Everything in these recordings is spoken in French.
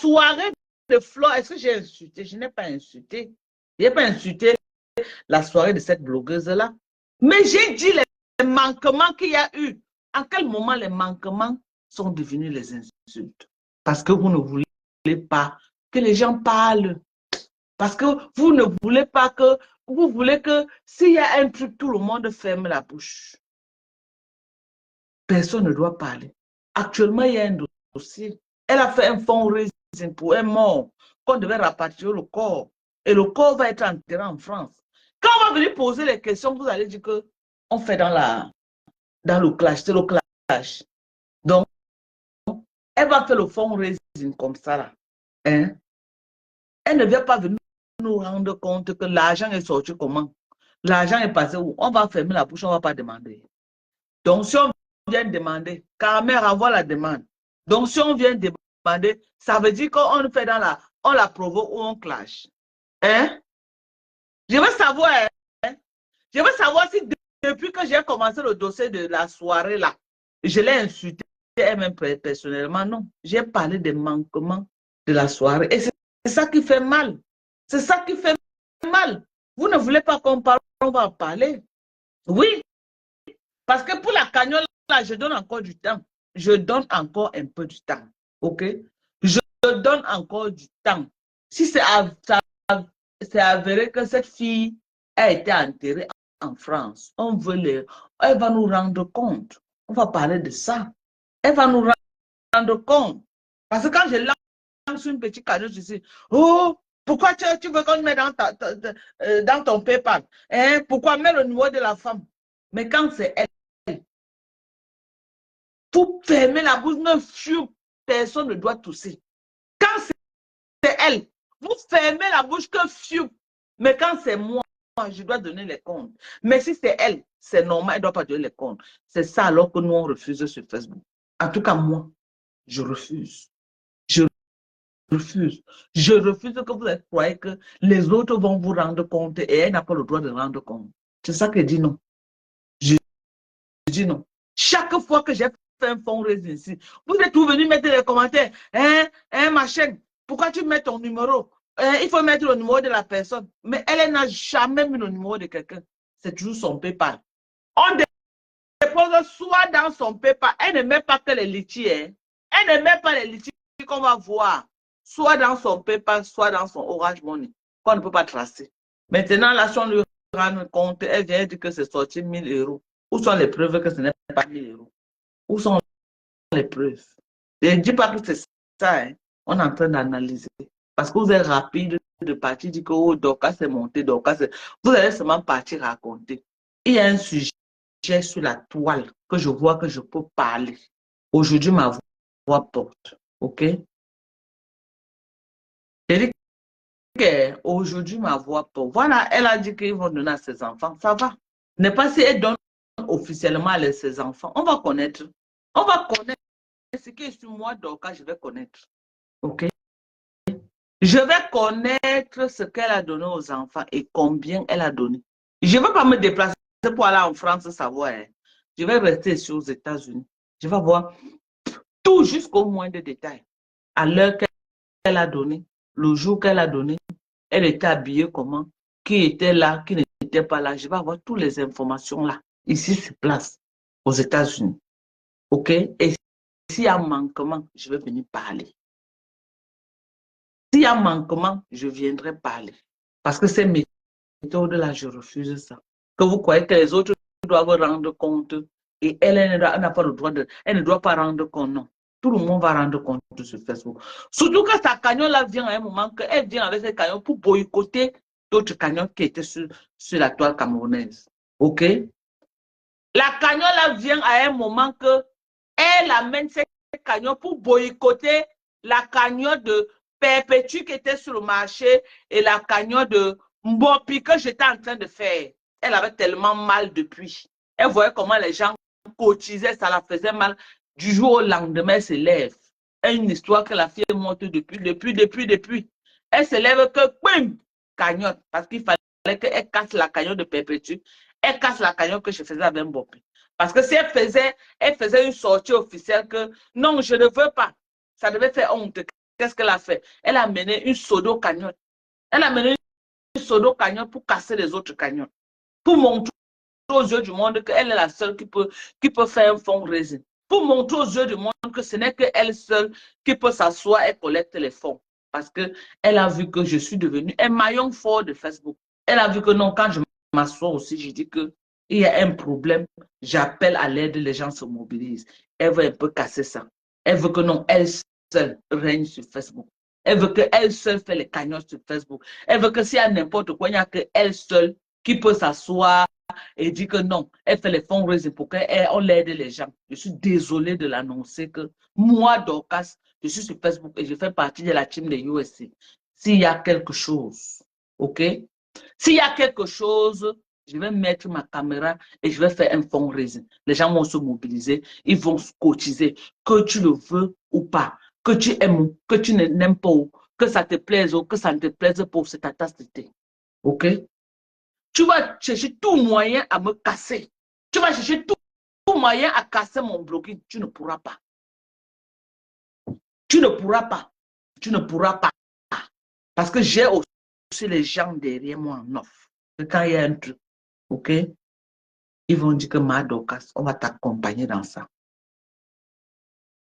soirée de Flo, est-ce que j'ai insulté? Je n'ai pas insulté. Je n'ai pas insulté la soirée de cette blogueuse-là. Mais j'ai dit les manquements qu'il y a eu. En quel moment les manquements sont devenus les insultes? Parce que vous ne voulez pas que les gens parlent. Parce que vous ne voulez pas que... Vous voulez que s'il y a un truc, tout le monde ferme la bouche. Personne ne doit parler. Actuellement, il y a un dossier. Elle a fait un fundraising pour un mort qu'on devait rapatrier le corps. Et le corps va être enterré en France. Quand on va venir poser les questions, vous allez dire qu'on fait dans le clash. C'est le clash. Donc, elle va faire le fundraising comme ça. Là. Hein? Elle ne vient pas venir nous rendre compte que l'argent est sorti comment. L'argent est passé où? On va fermer la bouche, on ne va pas demander. Donc, si on vient demander, Carmen renvoie la demande. Donc, si on vient demander, ça veut dire qu'on fait on la provoque ou on clash. Hein? Je veux savoir, hein? Je veux savoir si depuis que j'ai commencé le dossier de la soirée là, je l'ai insulté elle-même personnellement. Non, j'ai parlé des manquements de la soirée. Et c'est ça qui fait mal. C'est ça qui fait mal. Vous ne voulez pas qu'on parle, on va en parler. Oui. Parce que pour la cagnotte, là, je donne encore du temps. Je donne encore un peu du temps. OK? Je donne encore du temps. Si c'est avéré que cette fille a été enterrée en France, elle va nous rendre compte. On va parler de ça. Elle va nous rendre compte. Parce que quand je lance une petite cagnotte ici, oh, pourquoi tu veux qu'on mette dans ton PayPal? Hein? Pourquoi mettre le numéro de la femme? Mais quand c'est elle, vous fermez la bouche, personne ne doit tousser. Quand c'est elle, vous fermez la bouche que fiou. Mais quand c'est moi, je dois donner les comptes. Mais si c'est elle, c'est normal, elle ne doit pas donner les comptes. C'est ça alors que nous, on refuse sur Facebook. En tout cas, moi, je refuse. Je refuse. Je refuse que vous croyez que les autres vont vous rendre compte et elle n'a pas le droit de rendre compte. C'est ça que je dis non. Je dis non. Chaque fois que j'ai fait un fundraising ici, vous êtes tous venus mettre les commentaires. Ma chaîne, pourquoi tu mets ton numéro? Il faut mettre le numéro de la personne. Mais elle n'a jamais mis le numéro de quelqu'un. C'est toujours son PayPal. On dépose soit dans son PayPal. Elle ne met pas que les litiges. Elle ne met pas les litiges qu'on va voir. Soit dans son PayPal, soit dans son Orange Money. Qu'on ne peut pas tracer. Maintenant, là, si on lui rend compte, elle vient dire que c'est sorti 1 000 €. Où sont les preuves que ce n'est pas 1 000 €? Où sont les preuves? Je ne dis pas que c'est ça. Hein. On est en train d'analyser. Parce que vous êtes rapide de partir, dire que oh, Dorcas est monté, Dorcas est... Vous allez seulement partir raconter. Il y a un sujet sur la toile que je vois que je peux parler. Aujourd'hui, ma voix porte. OK? Aujourd'hui, ma voix porte. Voilà, elle a dit qu'ils vont donner à ses enfants. Ça va. N'est pas si elle donne officiellement à ses enfants. On va connaître. On va connaître ce qui est sur moi, Dorcas, je vais connaître. OK? Je vais connaître ce qu'elle a donné aux enfants et combien elle a donné. Je ne vais pas me déplacer pour aller en France savoir. Hein. Je vais rester ici aux États-Unis. Je vais voir tout jusqu'au moindre détail. À l'heure qu'elle a donné, le jour qu'elle a donné, elle était habillée comment, qui était là, qui n'était pas là. Je vais avoir toutes les informations là, ici sur place, aux États-Unis. OK? Et s'il y a un manquement, je vais venir parler. S'il y a un manquement, je viendrai parler. Parce que ces méthodes-là, je refuse ça. Que vous croyez que les autres doivent rendre compte et elle n'a pas le droit de... Elle ne doit pas rendre compte, non. Tout le monde va rendre compte sur Facebook. Surtout que sa cagnotte-là vient à un moment qu'elle vient avec ses cagnottes pour boycotter d'autres cagnottes qui étaient sur la toile camerounaise. OK? La cagnotte-là vient à un moment qu'elle amène ses cagnottes pour boycotter la cagnotte de Perpétue qui était sur le marché et la cagnotte de Mbopi que j'étais en train de faire. Elle avait tellement mal depuis. Elle voyait comment les gens cotisaient, ça la faisait mal. Du jour au lendemain, elle se lève. Une histoire que la fille monte depuis. Elle se lève que, bim, cagnotte. Parce qu'il fallait qu'elle casse la cagnotte de Perpétue. Elle casse la cagnotte que je faisais avec Mbopi. Parce que si elle faisait une sortie officielle que, non, je ne veux pas. Ça devait faire honte. qu'est-ce qu'elle a fait? Elle a mené une sodo-cagnotte. Elle a mené une sodo-cagnotte pour casser les autres cagnottes. Pour montrer aux yeux du monde qu'elle est la seule qui peut faire un fundraising. Pour montrer aux yeux du monde que ce n'est qu'elle seule qui peut s'asseoir et collecter les fonds. Parce qu'elle a vu que je suis devenue un maillon fort de Facebook. Elle a vu que non, quand je m'assois aussi, je dis qu'il y a un problème, j'appelle à l'aide, les gens se mobilisent. Elle veut un peu casser ça. Elle veut que non, elle seule règne sur Facebook. Elle veut qu'elle seule fait les cagnottes sur Facebook. Elle veut que s'il y a n'importe quoi, il n'y a qu'elle seule qui peut s'asseoir et dire que non, elle fait les fundraising pour qu'on l'aide les gens. Je suis désolée de l'annoncer que moi, Dorcas, je suis sur Facebook et je fais partie de la team des USC. S'il y a quelque chose, ok? S'il y a quelque chose, je vais mettre ma caméra et je vais faire un fundraising. Les gens vont se mobiliser, ils vont se cotiser, que tu le veux ou pas, que tu aimes ou que tu n'aimes pas, ou que ça te plaise ou que ça ne te plaise pas, c'est ta tasse de thé. Ok? Tu vas chercher tout moyen à me casser. Tu vas chercher tout moyen à casser mon bloqué. Tu ne pourras pas. Tu ne pourras pas. Tu ne pourras pas. Parce que j'ai aussi les gens derrière moi en off. Quand il y a un truc, ok, ils vont dire que ma Dorcas, on va t'accompagner dans ça.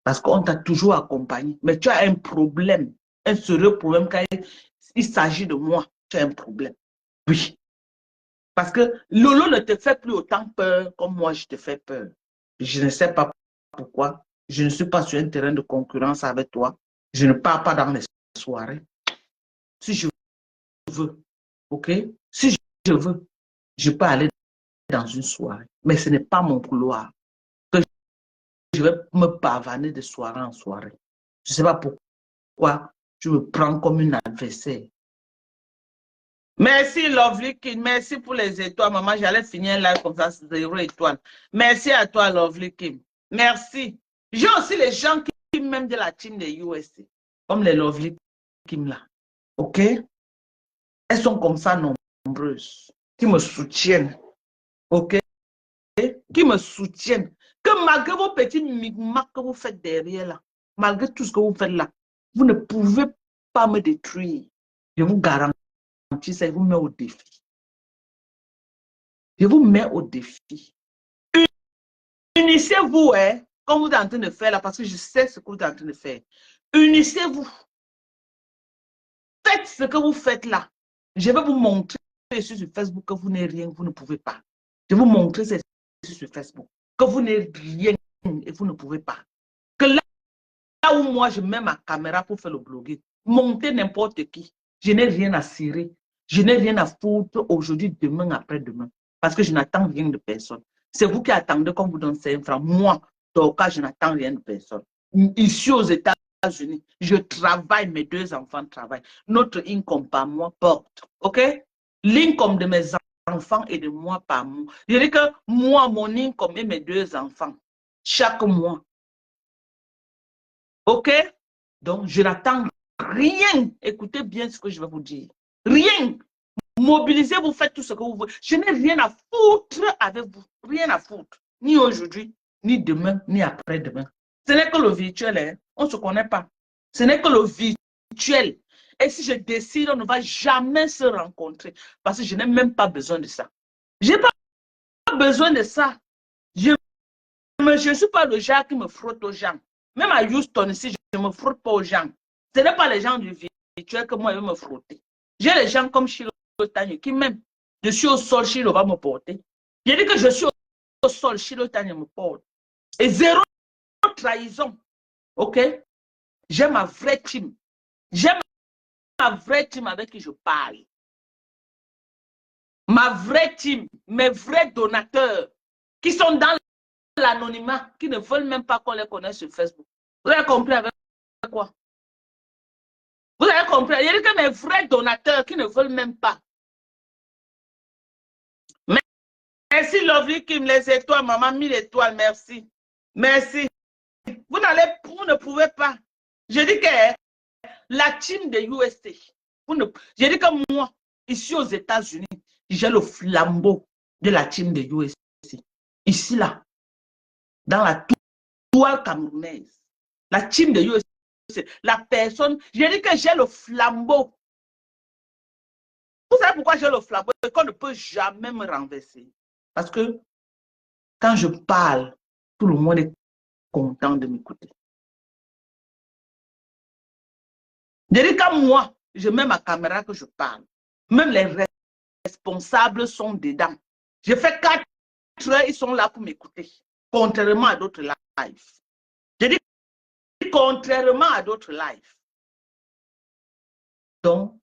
Parce qu'on t'a toujours accompagné. Mais tu as un problème, un sérieux problème quand il s'agit de moi. Tu as un problème. Oui. Parce que Lolo ne te fait plus autant peur comme moi, je te fais peur. Je ne sais pas pourquoi. Je ne suis pas sur un terrain de concurrence avec toi. Je ne pars pas dans les soirées. Si je veux, ok? Si je veux, je peux aller dans une soirée. Mais ce n'est pas mon couloir que je vais me pavaner de soirée en soirée. Je ne sais pas pourquoi tu me prends comme une adversaire. Merci, Lovely King. Merci pour les étoiles. Maman, j'allais finir là comme ça, 0 étoile. Merci à toi, Lovely King. Merci. J'ai aussi les gens qui m'aiment de la team des USC, comme les Lovely King là. OK? Elles sont comme ça nombreuses, qui me soutiennent. OK? Qui me soutiennent. Que malgré vos petits micmacs que vous faites derrière là, malgré tout ce que vous faites là, vous ne pouvez pas me détruire. Je vous garantis. Ça, je vous mets au défi. Je vous mets au défi. Unissez-vous, hein, comme vous êtes en train de faire là, parce que je sais ce que vous êtes en train de faire. Unissez-vous. Faites ce que vous faites là. Je vais vous montrer sur Facebook que vous n'êtes rien, vous ne pouvez pas. Je vais vous montrer sur Facebook que vous n'êtes rien et vous ne pouvez pas. Que là où moi je mets ma caméra pour faire le bloguer, montez n'importe qui. Je n'ai rien à cirer. Je n'ai rien à foutre aujourd'hui, demain, après-demain. Parce que je n'attends rien de personne. C'est vous qui attendez qu'on vous donne 5 francs. Moi, dans le cas, je n'attends rien de personne. Ici aux États-Unis, je travaille, mes 2 enfants travaillent. Notre income par mois porte. OK? L'income de mes enfants et de moi par mois. Je dis que moi, mon income et mes 2 enfants, chaque mois. OK? Donc, je n'attends rien. Écoutez bien ce que je vais vous dire. Rien. Mobilisez, vous faites tout ce que vous voulez. Je n'ai rien à foutre avec vous. Rien à foutre. Ni aujourd'hui, ni demain, ni après-demain. Ce n'est que le virtuel. Hein. On ne se connaît pas. Ce n'est que le virtuel. Et si je décide, on ne va jamais se rencontrer. Parce que je n'ai même pas besoin de ça. Je n'ai pas besoin de ça. Je ne suis pas le genre qui me frotte aux gens. Même à Houston, ici, je ne me frotte pas aux gens. Ce n'est pas les gens du virtuel que moi, je vais me frotter. J'ai les gens comme Chilo Tanya qui même, je suis au sol, Chilo va me porter. Je dis que je suis au sol, Chilo Tanya me porte. Et 0 trahison. OK? J'ai ma vraie team. J'ai ma vraie team avec qui je parle. Ma vraie team, mes vrais donateurs qui sont dans l'anonymat, qui ne veulent même pas qu'on les connaisse sur Facebook. Vous avez compris avec quoi? Vous avez compris? Il y a que mes vrais donateurs qui ne veulent même pas. Merci Lovely Kim, les étoiles, maman, 1000 étoiles, merci. Merci. Vous ne pouvez pas. Je dis que la team de UST, je dis que moi, ici aux États-Unis, j'ai le flambeau de la team de UST. Ici, là, dans la toile camerounaise, la team de UST la personne, je dis que j'ai le flambeau. Vous savez pourquoi j'ai le flambeau et qu'on ne peut jamais me renverser? Parce que quand je parle, tout le monde est content de m'écouter. Je dis quand moi, je mets ma caméra que je parle, même les responsables sont dedans. Je fais 4 heures, ils sont là pour m'écouter, contrairement à d'autres lives. Je dis contrairement à d'autres lives. Donc,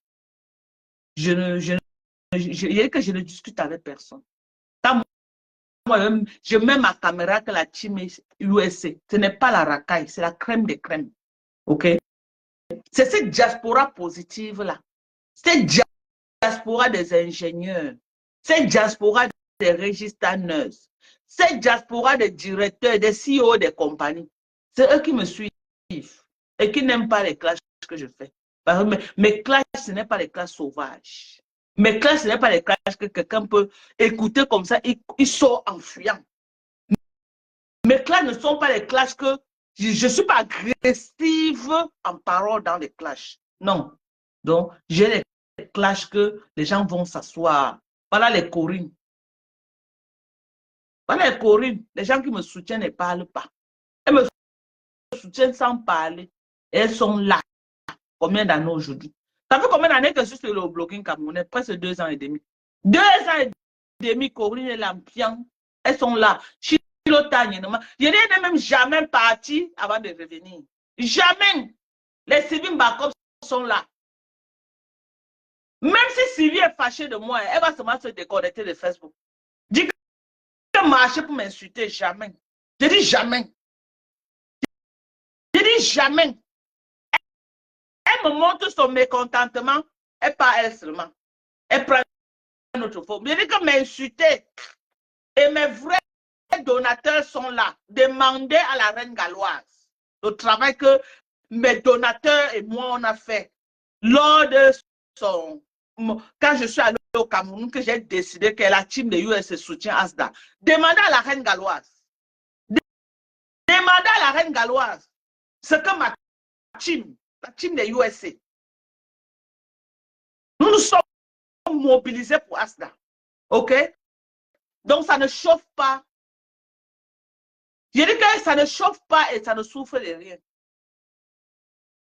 je dis que je ne discute avec personne. Quand moi, je mets ma caméra que la team USA, ce n'est pas la racaille, c'est la crème des crèmes. OK? C'est cette diaspora positive-là. Cette diaspora des ingénieurs. Cette diaspora des registranneurs. Cette diaspora des directeurs, des CEO des compagnies. C'est eux qui me suivent et qui n'aiment pas les clashs que je fais. Mes clashs, ce n'est pas les clashs sauvages. Mes clashs, ce n'est pas les clashs que quelqu'un peut écouter comme ça, il sort en fuyant. Mes clashs ne sont pas les clashs que je ne suis pas agressive en parole dans les clashs. Non. Donc, j'ai les clashs que les gens vont s'asseoir. Voilà les Corines. Voilà les Corines. Les gens qui me soutiennent ne parlent pas. Elles me soutiennent sans parler. Et elles sont là. Combien d'années aujourd'hui? Ça fait combien d'années que je suis sur le blogging camerounais? Presque 2 ans et demi. 2 ans et demi, Corinne et Lampion, elles sont là. Je n'ai même jamais parti avant de revenir. Jamais. Les civils Bakov sont là. Même si Sylvie est fâchée de moi, elle va seulement se déconnecter de Facebook. Dis que marcher pour m'insulter, jamais. Je dis jamais. Je dis jamais. Elle me montre son mécontentement, et pas elle seulement. Elle prend notre forme. Je dis que m'insulter. Et mes vrais donateurs sont là. Demandez à la reine galloise le travail que mes donateurs et moi on a fait lors de son... Quand je suis allé au Cameroun, que j'ai décidé que la team de US soutient Asda. Demandez à la reine galloise. Demandez à la reine galloise ce que ma team, la team de USA, nous nous sommes mobilisés pour Asda. OK? Donc, ça ne chauffe pas. Je dis que ça ne chauffe pas et ça ne souffre de rien.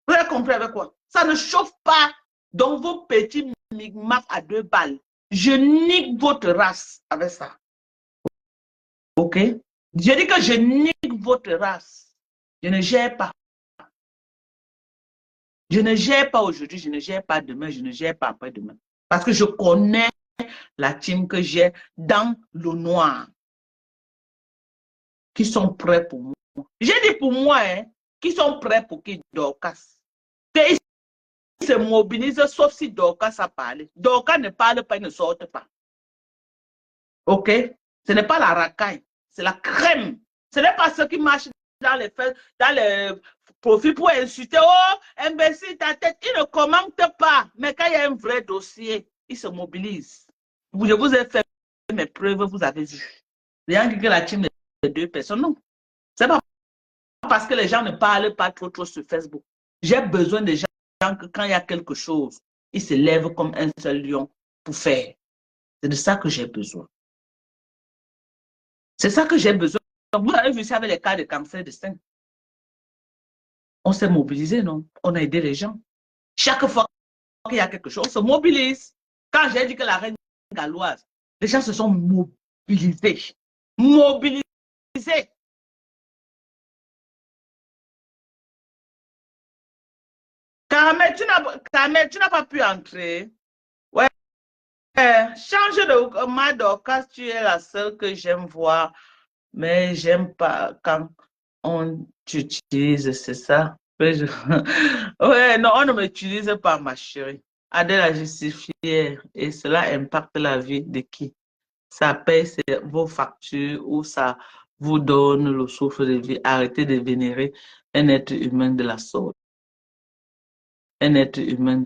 Vous avez compris avec quoi? Ça ne chauffe pas dans vos petits micmacs à 2 balles. Je nique votre race avec ça. OK? Je dis que je nique votre race. Je ne gère pas. Je ne gère pas aujourd'hui, je ne gère pas demain, je ne gère pas après-demain. Parce que je connais la team que j'ai dans le noir. Qui sont prêts pour moi. J'ai dit pour moi, hein, qui sont prêts pour qui Dorcas. Ils se mobilisent, sauf si Dorcas a parlé. Dorcas ne parle pas, il ne sort pas. OK? Ce n'est pas la racaille, c'est la crème. Ce n'est pas ceux qui marchent dans les profils pour insulter. Oh, imbécile, ta tête. Ils ne commentent pas. Mais quand il y a un vrai dossier, ils se mobilisent. Je vous ai fait mes preuves, vous avez vu. Rien que la team de 2 personnes, non. C'est pas parce que les gens ne parlent pas trop sur Facebook. J'ai besoin des gens que quand il y a quelque chose, ils se lèvent comme un seul lion pour faire. C'est de ça que j'ai besoin. C'est ça que j'ai besoin. Vous avez vu ça avec les cas de cancer de sein. On s'est mobilisé, non? On a aidé les gens. Chaque fois qu'il y a quelque chose, on se mobilise. Quand j'ai dit que la reine galloise, les gens se sont mobilisés. Mobilisés. Carmel, tu n'as pas pu entrer. Ouais. Change de Madocas, tu es la seule que j'aime voir. Mais j'aime pas quand on t'utilise, c'est ça. Ouais, non, on ne m'utilise pas, ma chérie. Adèle a justifié et cela impacte la vie de qui? Ça paye vos factures ou ça vous donne le souffle de vie. Arrêtez de vénérer un être humain de la sorte. Un être humain